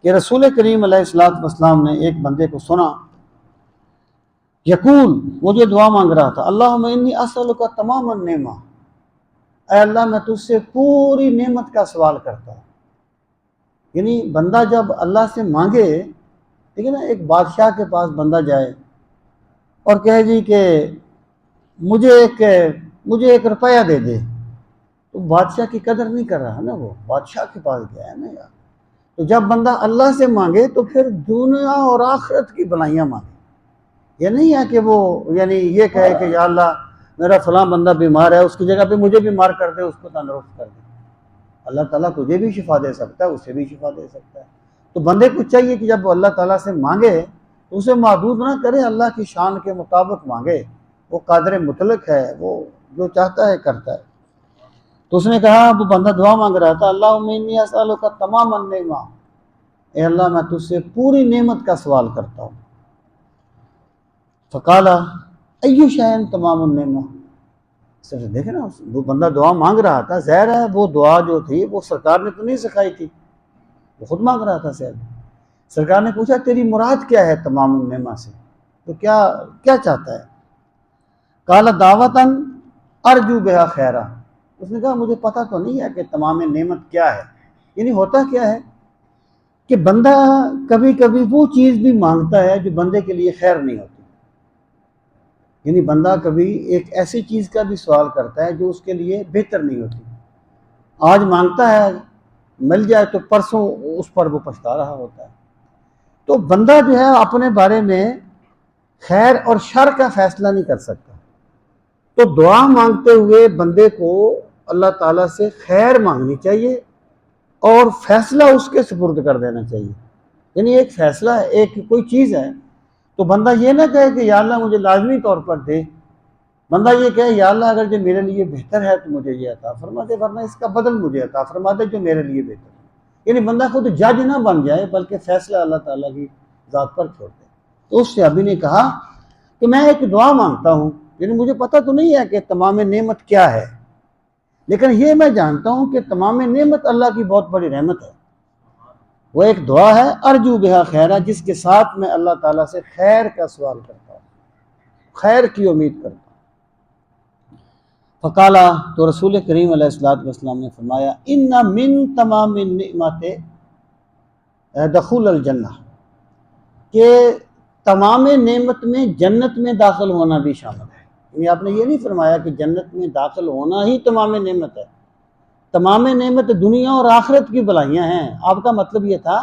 کہ رسول کریم علیہ الصلوۃ والسلام نے ایک بندے کو سنا یقول، مجھے دعا مانگ رہا تھا، اللہم انی اسألک تمام النعمہ، اے اللہ میں تجھ سے پوری نعمت کا سوال کرتا ہوں۔ یعنی بندہ جب اللہ سے مانگے، ٹھیک ہے نا، ایک بادشاہ کے پاس بندہ جائے اور کہے جی کہ مجھے ایک روپیہ دے دے، تو بادشاہ کی قدر نہیں کر رہا نا، وہ بادشاہ کے پاس گیا ہے نا یار۔ تو جب بندہ اللہ سے مانگے تو پھر دنیا اور آخرت کی بھلائیاں مانگے۔ یہ نہیں ہے کہ وہ یعنی یہ کہے کہ یا اللہ میرا فلاں بندہ بیمار ہے، اس کی جگہ پہ مجھے بیمار کر دے، اس کو تندرست کر دے۔ اللہ تعالیٰ تجھے بھی شفا دے سکتا ہے، اسے بھی شفا دے سکتا ہے۔ تو بندے کو چاہیے کہ جب وہ اللہ تعالیٰ سے مانگے تو اسے محدود نہ کرے، اللہ کی شان کے مطابق مانگے۔ وہ قادر مطلق ہے، وہ جو چاہتا ہے کرتا ہے۔ تو اس نے کہا، وہ بندہ دعا مانگ رہا تھا، اللہم انی اسألک تمام النعمہ، اے اللہ میں تجھ سے پوری نعمت کا سوال کرتا ہوں۔ فقال ای شیء تمام النعمہ، صرف دیکھیں نا، وہ بندہ دعا مانگ رہا تھا، ظاہر ہے وہ دعا جو تھی وہ سرکار نے تو نہیں سکھائی تھی، وہ خود مانگ رہا تھا صاحب۔ سرکار نے پوچھا تیری مراد کیا ہے تمام النعمہ سے، تو کیا چاہتا ہے؟ قال دعوتاً ارجو بہا خیرہ، اس نے کہا مجھے پتہ تو نہیں ہے کہ تمام نعمت کیا ہے۔ یعنی ہوتا کیا ہے کہ بندہ کبھی کبھی وہ چیز بھی مانگتا ہے جو بندے کے لیے خیر نہیں ہوتی۔ یعنی بندہ کبھی ایک ایسی چیز کا بھی سوال کرتا ہے جو اس کے لیے بہتر نہیں ہوتی۔ آج مانگتا ہے، مل جائے تو پرسوں اس پر وہ پچھتا رہا ہوتا ہے۔ تو بندہ جو ہے اپنے بارے میں خیر اور شر کا فیصلہ نہیں کر سکتا۔ تو دعا مانگتے ہوئے بندے کو اللہ تعالیٰ سے خیر مانگنی چاہیے اور فیصلہ اس کے سپرد کر دینا چاہیے۔ یعنی ایک فیصلہ ہے، ایک کوئی چیز ہے، تو بندہ یہ نہ کہے کہ یا اللہ مجھے لازمی طور پر دے، بندہ یہ کہے یا اللہ اگر جو میرے لیے بہتر ہے تو مجھے یہ عطا فرما دے، ورنہ اس کا بدل مجھے عطا فرما دے جو میرے لیے بہتر ہے۔ یعنی بندہ خود جج نہ بن جائے بلکہ فیصلہ اللہ تعالیٰ کی ذات پر چھوڑ دے۔ تو اس صحابی نے کہا کہ میں ایک دعا مانگتا ہوں، یعنی مجھے پتہ تو نہیں ہے کہ تمام نعمت کیا ہے، لیکن یہ میں جانتا ہوں کہ تمام نعمت اللہ کی بہت بڑی رحمت ہے۔ وہ ایک دعا ہے ارجو بہا خیرہ، جس کے ساتھ میں اللہ تعالیٰ سے خیر کا سوال کرتا ہوں، خیر کی امید کرتا ہوں۔ فقالا، تو رسول کریم علیہ الصلوۃ والسلام نے فرمایا، ان من تمام النعمت دخول الجنہ، کہ تمام نعمت میں جنت میں داخل ہونا بھی شامل ہے۔ یعنی آپ نے یہ نہیں فرمایا کہ جنت میں داخل ہونا ہی تمام نعمت ہے، تمام نعمت دنیا اور آخرت کی بھلائیاں ہیں۔ آپ کا مطلب یہ تھا